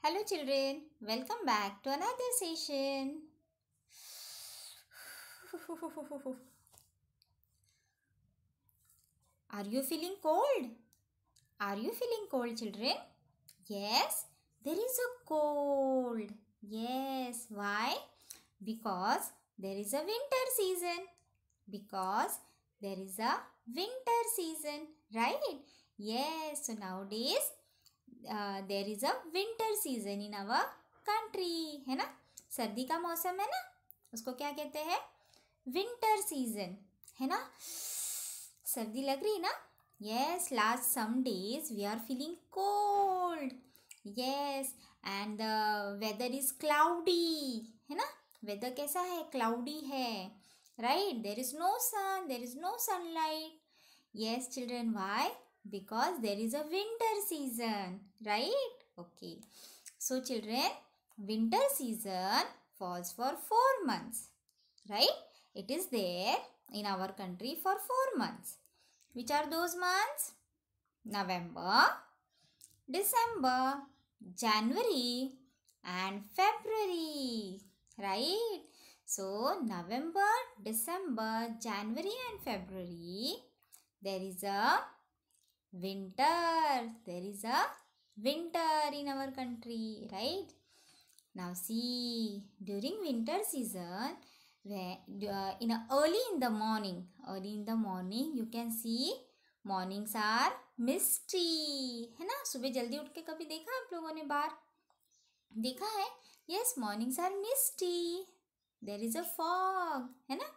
Hello children, welcome back to another session. Are you feeling cold? Are you feeling cold children? Yes, there is a cold. Yes, why? Because there is a winter season. Because there is a winter season, right? Yes, so nowadays there is a winter season in our country, है ना? सर्दी का मौसम है ना, उसको क्या कहते हैं? विंटर सीजन, है ना? सर्दी लग रही ना? Yes, last some days we are feeling cold. Yes, and the weather is cloudy, है ना? वेदर कैसा है? क्लाउडी है, right? There is no sun, there is no sunlight. Yes children, why? Because there is a winter season, right? Okay, so children, winter season falls for 4 months, right? It is there in our country for 4 months. Which are those months? November, December, January and February, right? So November, December, January and February, there is a winter. There is a winter in our country, right? Now see, during winter season, early in the morning, you can see mornings are misty, है ना? सुबह जल्दी उठ के कभी देखा आप लोगों ने बाहर देखा है? Yes, mornings are misty. There is a fog, है ना?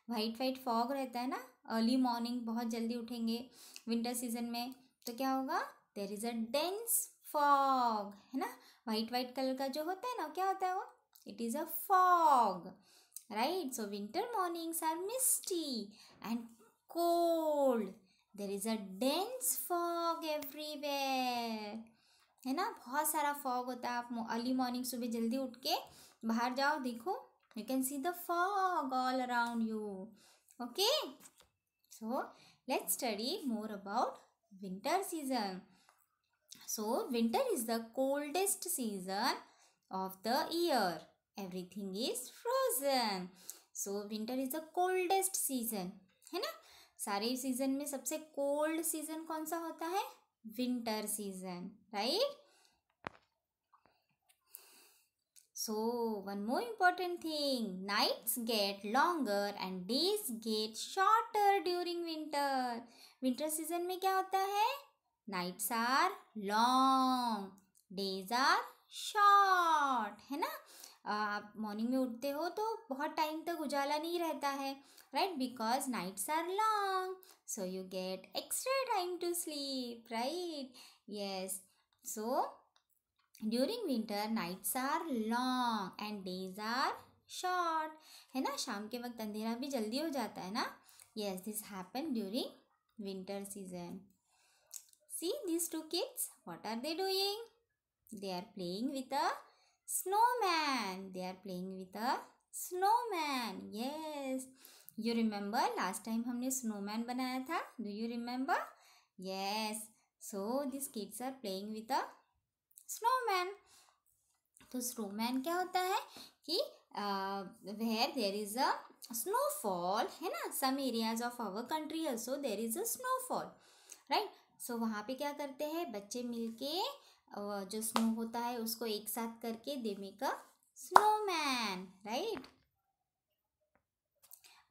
वाइट फॉग रहता है ना अर्ली मॉर्निंग. बहुत जल्दी उठेंगे विंटर सीजन में तो क्या होगा? देर इज अ डेंस फॉग, है ना? वाइट कलर का जो होता है ना, क्या होता है वो? It is a fog, right? So winter mornings are misty and cold. There is a dense fog everywhere, है ना? बहुत सारा फॉग होता है. आप अर्ली मॉर्निंग सुबह जल्दी उठ के बाहर जाओ, देखो, you can see the fog all around you. Okay, so let's study more about winter season. So winter is the coldest season of the year. Everything is frozen. So winter is the coldest season, है ना? सारे season में सबसे cold season कौन सा होता है? Winter season, right? So one more important thing, nights get longer and days get shorter during winter. Winter season में क्या होता है? Nights are long, days are short, है ना? आप मॉर्निंग में उठते हो तो बहुत टाइम तक उजाला नहीं रहता है, right? Because nights are long, so you get extra time to sleep, right? Yes, so during winter nights are long and days are short, है ना? शाम के वक्त अंधेरा भी जल्दी हो जाता है ना? Yes, this happen during winter season. See these two kids, what are they doing? They are playing with a snowman. They are playing with a snowman. Yes, you remember last time हमने snowman बनाया था? Do you remember? Yes, so these kids are playing with a snowman. तो snowman क्या होता है कि where there is a snowfall, है ना? Some areas of our country also there is a snowfall, right? So वहाँ पे क्या करते हैं बच्चे मिलके जो स्नो होता है उसको एक साथ करके they make a snowman, right?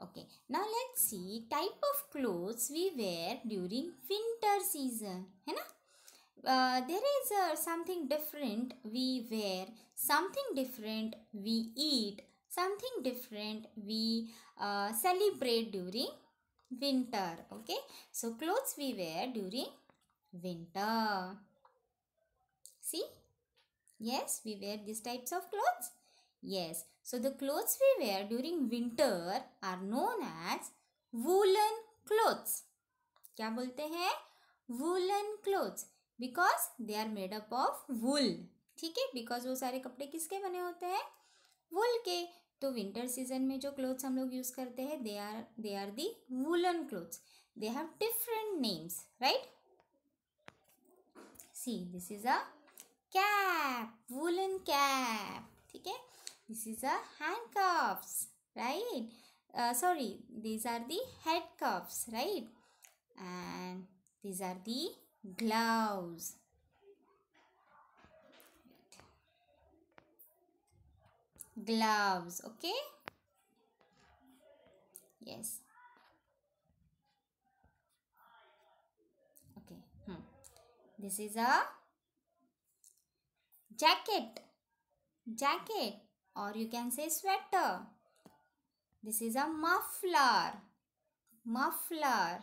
Okay, now let's see type of clothes we wear during winter season, है ना? There is something different we wear, something different we eat, something different we celebrate during winter. Okay, so clothes we wear during winter. See, yes, we wear these types of clothes. Yes, so the clothes we wear during winter are known as woolen clothes. क्या बोलते हैं? woolen clothes. Because they are made up of wool, ठीक है? Because वो सारे कपड़े किसके बने होते हैं? वुल के. तो विंटर सीजन में जो क्लोथ्स हम लोग यूज करते हैं they are the woolen clothes. They have different names, right? See this is a cap, woolen cap, ठीक है. This is a handcuffs, right? Sorry, these are the head cuffs, right? And these are the gloves. Gloves, okay? Yes. Okay. This is a jacket. Jacket, or you can say sweater. This is a muffler. Muffler.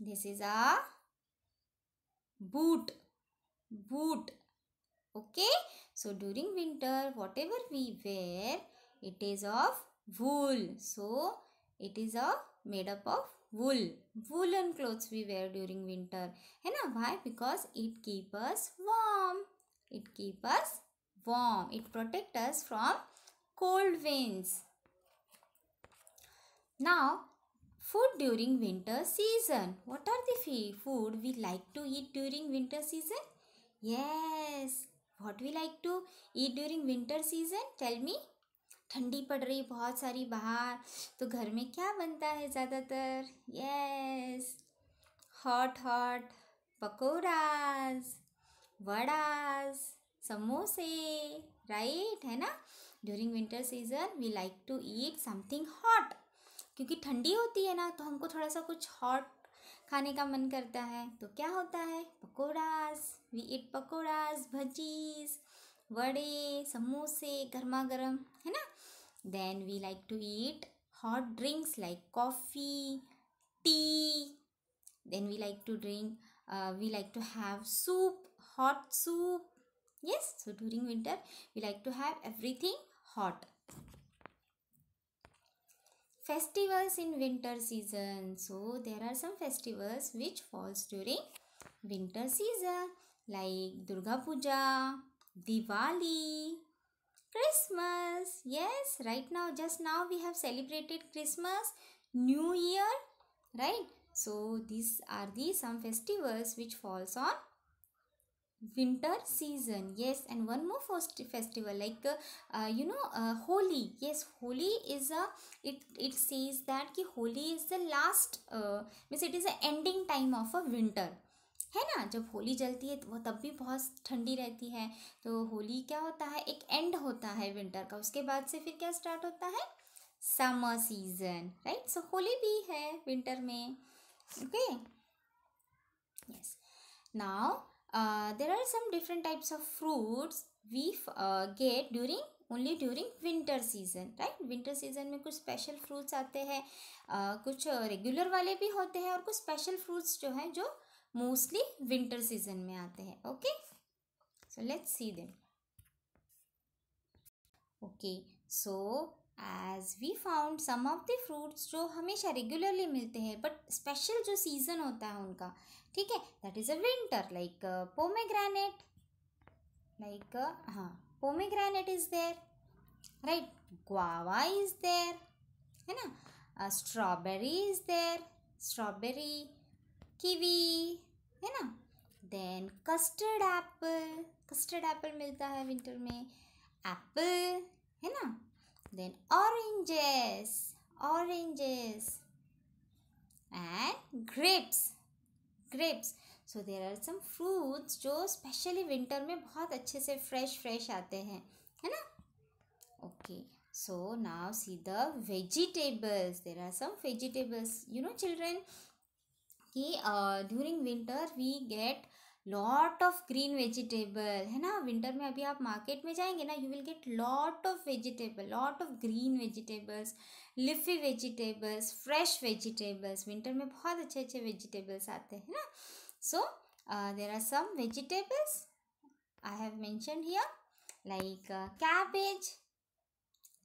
This is a boot. Boot. Okay. So during winter, whatever we wear, it is of wool. So it is made up of wool. Woolen clothes we wear during winter. है ना? Why? Because it keep us warm. It keep us warm. It protect us from cold winds. Now, food during winter season. What are the food we like to eat during winter season? Yes. What we like to eat during winter season? Tell me. ठंडी पड़ रही बहुत सारी बाहर, तो घर में क्या बनता है ज़्यादातर? Yes, hot hot pakoras, vadas, समोसे, राइट, है ना? During winter season we like to eat something hot, क्योंकि ठंडी होती है ना, तो हमको थोड़ा सा कुछ हॉट खाने का मन करता है. तो क्या होता है? पकोड़ाज. वी ईट पकोड़ाज, भजीज, वड़े, समोसे, गर्मा गर्म, है ना? Then we like to eat hot drinks like coffee, tea. Then we like to drink, we like to have soup, hot soup. Yes, so during winter we like to have everything hot. Festivals in winter season. So there are some festivals which falls during winter season, like Durga Puja, Diwali, Christmas. Yes, right now, just now we have celebrated Christmas, New Year, right? So these are the some festivals which falls on winter season. Yes, and one more festival like Holi. Yes, Holi is a, it says that कि Holi is the last means it is the ending time of a winter, है ना? जब होली जलती है तो वो तब भी बहुत ठंडी रहती है. तो होली क्या होता है? एक एंड होता है विंटर का. उसके बाद से फिर क्या स्टार्ट होता है? Summer season, right? So Holi भी है विंटर में. Okay, yes. Now there are some different types of fruits we get only during winter season, right? winter season में कुछ special fruits आते हैं, कुछ regular वाले भी होते हैं, और कुछ special fruits जो हैं जो mostly winter season में आते हैं. Okay, so let's see them. Okay, so as we found some of the fruits जो हमेशा regularly मिलते हैं but special जो season होता है उनका, ठीक है, that is a winter, like pomegranate, like pomegranate is there, right? Guava is there, है ना? Strawberry is there, strawberry, kiwi, है ना? Then custard apple मिलता है winter में, apple, है ना? Then oranges and grapes. So there are some fruits जो स्पेशली विंटर में बहुत अच्छे से फ्रेश आते हैं, है ना? Okay, so now see the vegetables. There are some vegetables, you know children, कि during winter we get lot of green vegetable, है ना? विंटर में अभी आप मार्केट में जाएंगे ना, you will get lot of vegetable, lot of green vegetables, leafy vegetables, fresh vegetables. Winter में बहुत अच्छे वेजिटेबल्स आते हैं ना. So there are some vegetables I have mentioned here, like cabbage,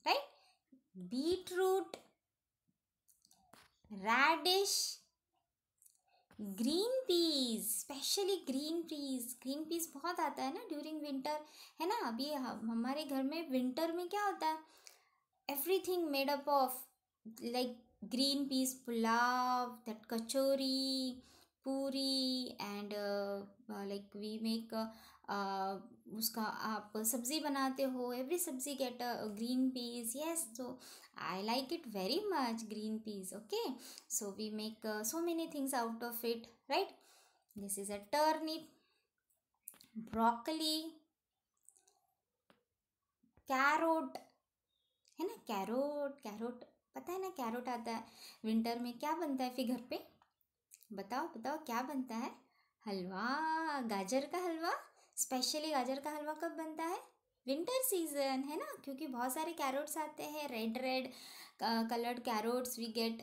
right? beetroot, radish, green peas, specially green peas बहुत आता है ना ड्यूरिंग विंटर, है ना? अभी हमारे घर में विंटर में क्या होता है? Everything made up of like green peas pulao, that kachori, puri and like we make उसका आप सब्जी बनाते हो, एवरी सब्जी get a green peas. Yes, so I like it very much, green peas. Okay, so we make so many things out of it, right? This is a turnip, broccoli, carrot. है ना, carrot. Carrot पता है ना, carrot आता है winter में. क्या बनता है फिर घर पे? बताओ बताओ क्या बनता है? हलवा, गाजर का हलवा. स्पेशली गाजर का हलवा कब बनता है? विंटर सीजन, है ना, क्योंकि बहुत सारे कैरोट्स आते हैं, red red colored carrots we get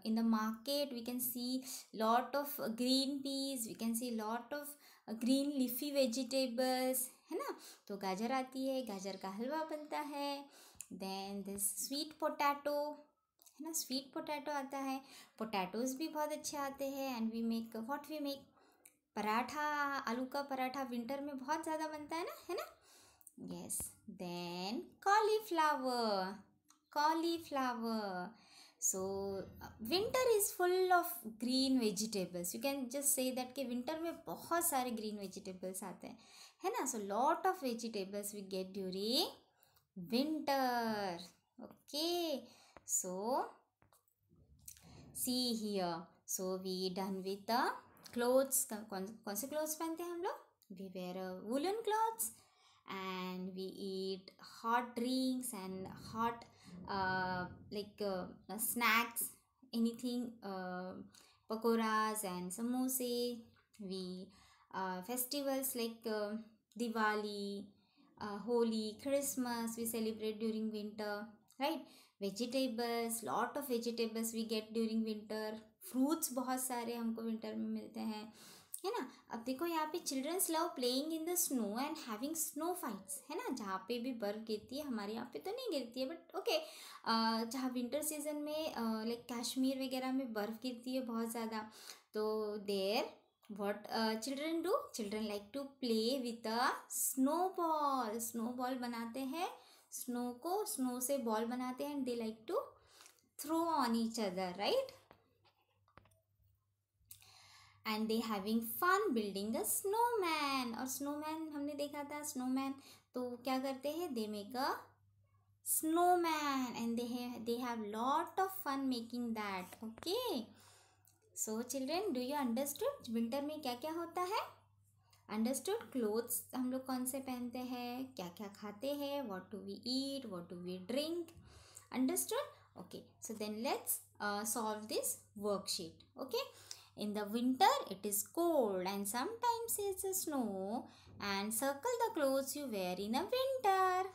in the market. We can see lot of green peas, we can see lot of green leafy vegetables, है ना. तो गाजर आती है, गाजर का हलवा बनता है. देन दिस स्वीट पोटैटो, है ना, स्वीट पोटैटो आता है. पोटैटोज भी बहुत अच्छे आते हैं. And we make what we make, paratha, आलू का पराठा विंटर में बहुत ज़्यादा बनता है ना, है ना. Yes. Then cauliflower. Cauliflower. So winter is full of green vegetables. You can just say that कि winter में बहुत सारे green vegetables आते हैं, है ना. So lot of vegetables we get during winter. Okay, so see here. So we done with the clothes. कौन से clothes पहनते हैं हम लोग? We wear woolen clothes and we eat hot drinks and hot snacks, anything, pakoras and samosa. We festivals like Diwali, Holi, Christmas we celebrate during winter, right? Vegetables, lot of vegetables we get during winter. Fruits बहुत सारे हमको winter में मिलते हैं, है ना. अब देखो यहाँ पे childrens love playing in the snow and having snow fights, है ना. जहाँ पे भी बर्फ़ गिरती है, हमारे यहाँ पे तो नहीं गिरती है बट ओके, जहाँ विंटर सीजन में लाइक कश्मीर वगैरह में बर्फ़ गिरती है बहुत ज़्यादा, तो there what children do, children like to play with a snowball. snowball बनाते हैं, स्नो से बॉल बनाते हैं, and they like to throw on each other, right? And they having fun building a snowman. और snowman हमने देखा था, snowman तो क्या करते हैं, they make a snowman and they have lot of fun making that. Okay, so children, do you understood winter में क्या क्या होता है? Understood? Clothes हम लोग कौन से पहनते हैं, क्या क्या खाते हैं, what do we eat, what do we drink? Understood? Okay, so then let's solve this worksheet. Okay, in the winter it is cold and sometimes it's a snow, and circle the clothes you wear in a winter.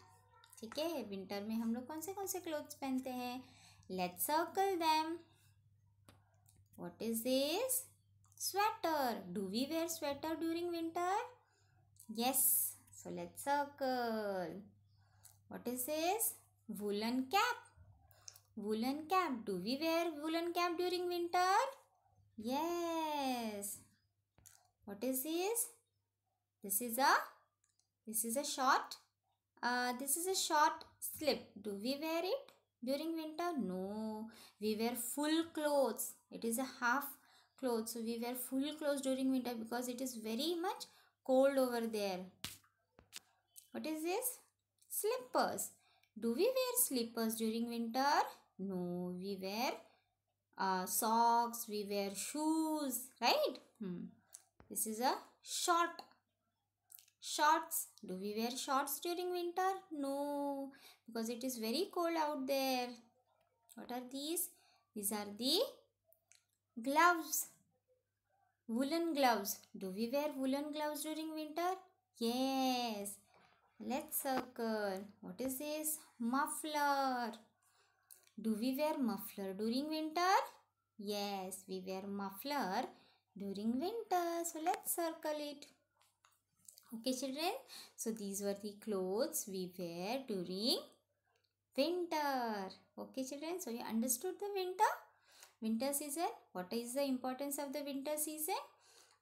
ठीक है, winter में हम लोग कौन से clothes पहनते हैं? Let's circle them. What is this? Sweater. Do we wear sweater during winter? Yes. So let's circle. What is this? Woolen cap. Woolen cap. Do we wear woolen cap during winter? Yes. What is this? This is a short. This is a short slip. Do we wear it during winter? No. We wear full clothes. It is a half clothes. So we wear full clothes during winter because it is very much cold over there. What is this? Slippers. Do we wear slippers during winter? No. We wear socks. We wear shoes. Right? This is a shorts. Do we wear shorts during winter? No, because it is very cold out there. What are these? These are the gloves. Woolen gloves. Do we wear woolen gloves during winter? Yes. Let's circle. What is this? Muffler. Do we wear muffler during winter? Yes, we wear muffler during winter. So let's circle it. Okay children, so these were the clothes we wear during winter. Okay children, so you understood the winter season. What is the importance of the winter season?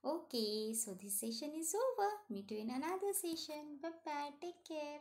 Okay, so this session is over. Meet you in another session. Bye bye, take care.